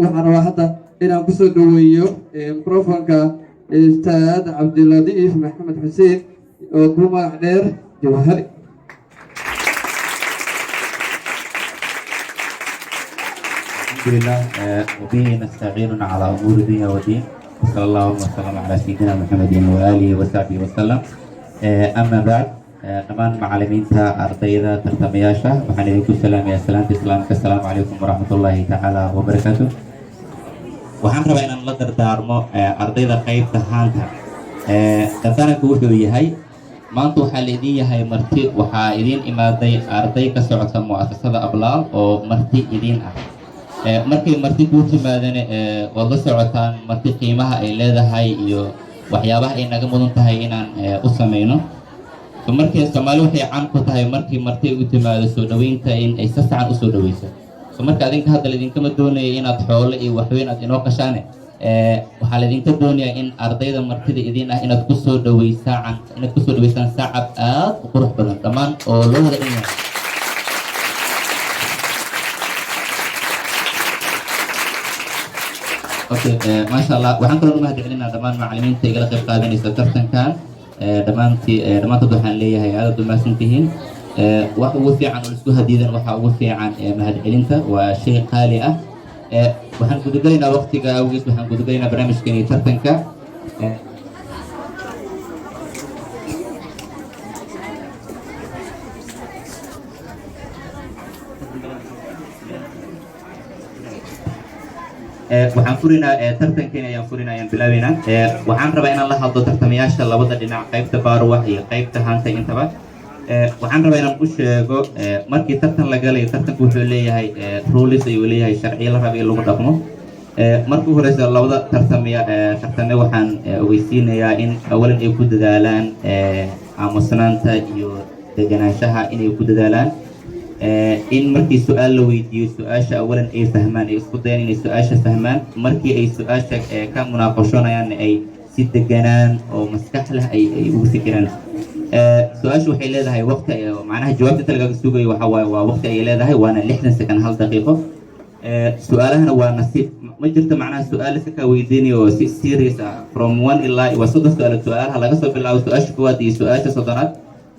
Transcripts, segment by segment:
waxaan rabaa hadda inaan kusoo dhaweeyo microfonka ustaad cabdiladiif maxamed xuseen oo ku magac dheer jawhari. الحمد لله وبه نستعين على امور الدنيا والدين وصلى الله وسلم على سيدنا محمد واله وصحبه وسلم. اما بعد دمان معلمينتا ardayda tartamayaasha waxaan idinku salaamayaa salaanta islaamka. Assalaamu calaykum waraxmatullaahi tacaala wabarakaatuh. waxaan rabaa inaan la dardaarmo ardayda qaybta haanta. tartanku wuxuu yahay maanta waxaa laidin yahay marti, waxaa idin imaaday arday ka socota mu'asasada Ablaal oo marti idin ah. markay marti ku timaadeen waad la socotaan marti qiimaha ay leedahay iyo waxyaabaha ay naga mudan tahay inaan u sameyno. markii Soomaali waxay caan ku tahay markii marti u timaado soo dhaweynta in ay si fiican u soo dhaweyso. marka adinka hadda idinkama doonayo inaad xoolo iyo waxweyn aad inoo qashaan, waxaa idinka doonayaa in ardayda martida idin ah inaad ku soo dhaweysaan sacab aad u qurux badan dhammaan oo loo wada dhan yahay. ما شاء الله waxaan kaloo mahad celinaa dhammaan macallimiinta igala qayb qaadanaysa tartankan. dhammaantood waxaan leeyahay aad u mahadsantihiin. wax ugu fiican oo isku hadiidan waxa ugu fiican mahad celinta, waa shay qaali ah. waxaan gudugalaynaa waqtiga awgiis, waxaan gudugalaynaa barnaamijkan iyo tartanka. waxaan furinaa tartankeena ayaan bilaabeynaa. waxaan rabaa inaan la hadlo tartamayaasha labada dhinac, qaybta Baaruwax iyo qaybta Haanta intaba. waxaan rabaa inaan u sheego markii tartan la galayo, tartanku wuxuu leeyahay rules ayuu leeyahay, sharciyo la rabo in lagu dhaqmo. marka ugu horeysa labada tartame waxaan ogeysiinayaa in awalan ay ku dadaalaan aamusnaanta iyo deganaanshaha inay ku dadaalaan. in markii su'aal la weydiiyo su'aasha awalan ay fahmaan, ay isku dayaan inay su'aasha fahmaan. markii ay su'aasha ka munaaqashonayaan ay si deganaan oo maskax leh ay ugu fikiraan. su'aashu waxay leedahay waqti, macnaha jawaabta inta lagaga sugayo waxa waaye waa waqti ay leedahay, waana 60 second, 1 daqiiqo. su'aalahana waa nasiib, ma jirto macnaha su'aal iska ka weydiinayo oo si serious ah from 1 ilaa 30 su'aalaha laga soo bilaabo su'aasha koowaad iyo su'aasha soddonaad.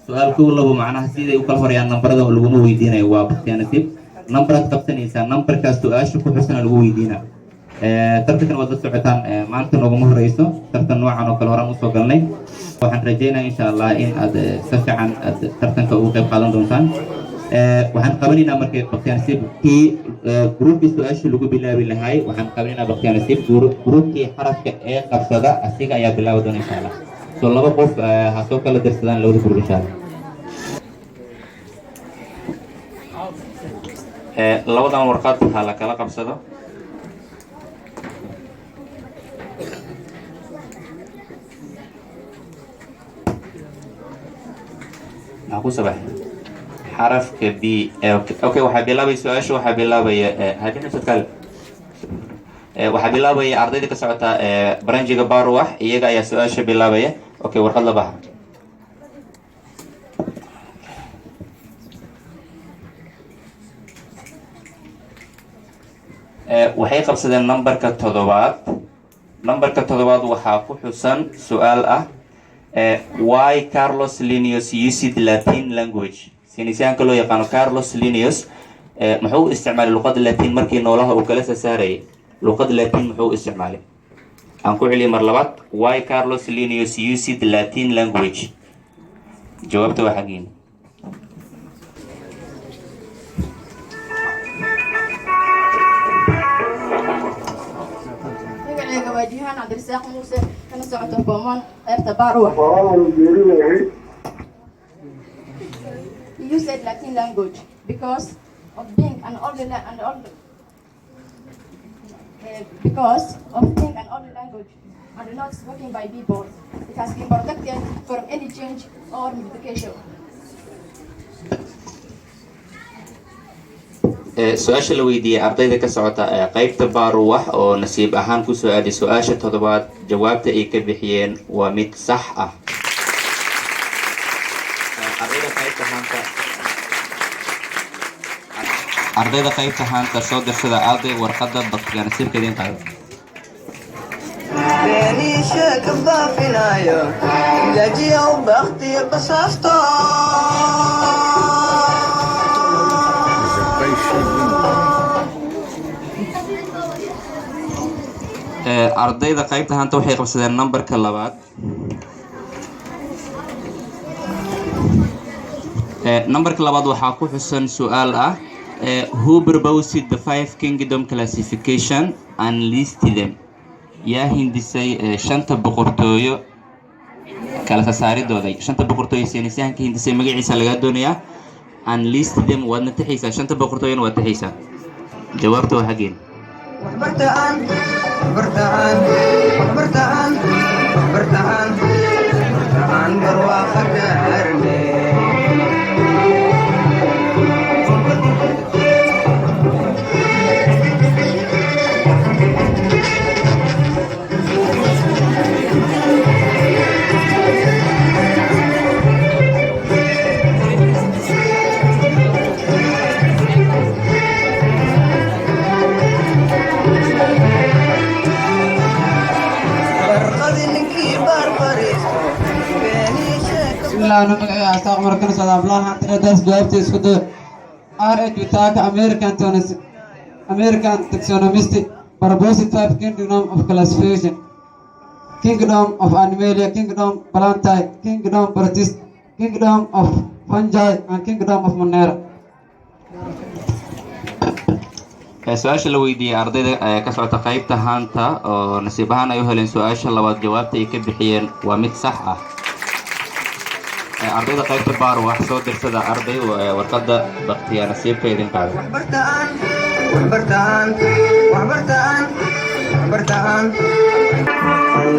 su'aal kow labo macnaha siday u kala horeeyaan nambarada laguma weydiinayo, waa waqtiga nasiib. nambaraad qabsanaysaa, nambarkaas su'aasha ku xusana lagu weydiinaa. tartankan waad la socotaan, maanta nooguma horeyso tartan noocan oo kale horaan usoo galnay. waxaan rajaynayaa insha allah in aad si fiican aad tartanka ugu qayb qaadan doontaan. waxaan qabanaynaa markay waqtiga nasiibkii gruubkii su'aasha lagu bilaabi lahay, waxaan qabanaynaa waqtiga nasiib gruubkii xarafka ee qabsada asiga ayaa bilaabi doona insha allah. so laba qof ha soo kala dirsadaan labada gruub insha allah. labadan warqad ha la kala qabsado. aku sabax xarafka B. okay waxaa bilaabay su'aasha, waxaa bilaabaya hadina sadkal waxaa bilaabaya ardayda ka socota baranjiga Baaruwax, iyaga ayaa su'aasha bilaabaya. okay warqad la baxa. waxay qabsadeen nambarka 7. nambarka 7 waxaa ku xusan su'aal ah why Carlos Linnaeus used Latin language. saynisaanka loo yaqaano Carlos Linnaeus muxuu isticmaalay luqadda Latin markii noolaha uu kala saarayay? luqadda Latin muxuu isticmaalay? aan ku celiyo mar labaad, why Carlos Linnaeus used Latin language. jawaabta waa xagiin. واجهان عبد الرزاق موسى كان سعد الفومان ارتبار روح. He used Latin language because of being an only language and not spoken by people. It has been protected from any change or modification. su-aasha la weydiiyey ardayda ka socota qaybta Baaruwax oo nasiib ahaan ku soo aaday su-aasha 7, jawaabta ay ka bixiyeen waa mid sax ah. ardayda qaybta haanta ardayda qaybta haanta soo dirsada arday warqadda baktiga nasiibka idin qaado. بنيشة كفافنايو لاجي أو بختي قصاصتو ardayda qaybta haanta waxay qabsadeen numberka labaad. numberka labaad waxaa ku xusan su'aal ah who proposed the 5 kingdom classification and listed them. yaa hindisay shanta boqortooyo kala saaridooda. shanta boqortooyo saynisyahanka hindisay magaciisa laga doonayaa. and list them waadna taxaysaa. shanta boqortooyona waa taxaysaa. jawaabta waa xageen. برتعان برتعان برتعان برتعان برتعان برواقك هرمي أنا أعتقد مركز سلام الله أنت درس جوابتي سكده RH بتاعك American taxonomist proposed 5 kingdom of classification: kingdom of Animalia, kingdom Plantae, kingdom Protist, kingdom of Fungi, and kingdom of Monera. su-aasha la weydiiyey ardayda ka socota qaybta haanta oo nasiib ahaan ay u heleen su-aasha labaad jawaabta ay ka bixiyeen waa mid sax ah. ardayda qaybta baar wax soo dirsada arday warqadda baktiga nasiibka idin qaada. برتعان برتعان برتعان برتعان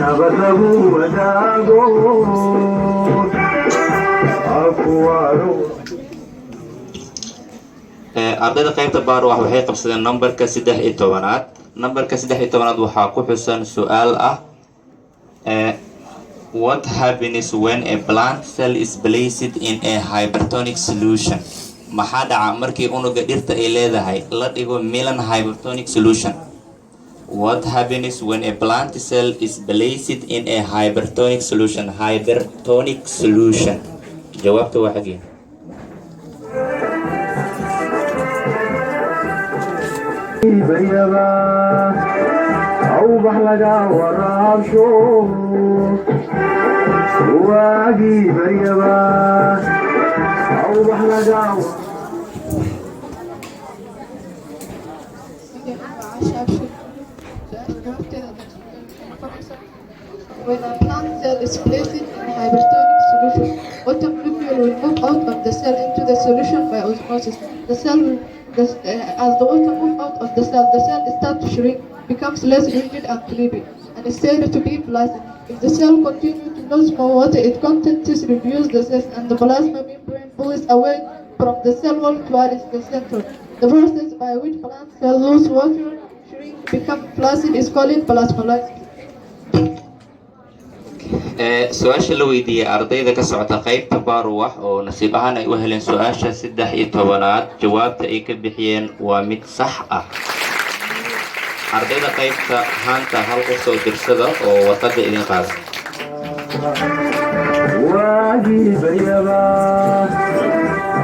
نبذه وداغو أكوارو. ardayda qaybta baar wax waxay qabsadeen numberka 13aad. numberka 13aad waxaa ku xusan su'aal ah what happens when a plant cell is placed in a hypertonic solution? maxaa dhaca markii unuga dhirta ay leedahay la dhigo melan hypertonic solution? what happens when a plant cell is placed in a hypertonic solution? hypertonic solution. jawaabta waa xagee. بريبا أو بحلقا ورابشو واقي بريبا أو بحلقا When a plant cell is placed in a hypertonic solution, water molecule will move out of the cell into the solution by osmosis. The cell will, as the water moves out of the cell starts to shrink, becomes less rigid and creepy, and is said to be flaccid. If the cell continues to lose more water, its contents reduce the cells, and the plasma membrane pulls away from the cell wall towards the center. The process by which plant cells lose water, shrink, become flaccid is called plasmolysis. su-aasha la weydiiyey ardayda ka socota qaybta baaruwax oo nasiib ahaan ay u heleen su-aasha 13aad jawaabta ay ka bixiyeen waa mid sax ah. ardayda qaybta haanta hal u soo dirsada oo warqadda idin qaada. واقي بريبا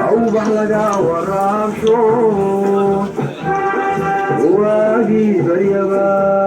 أو بحلقا ورابشو واقي بريبا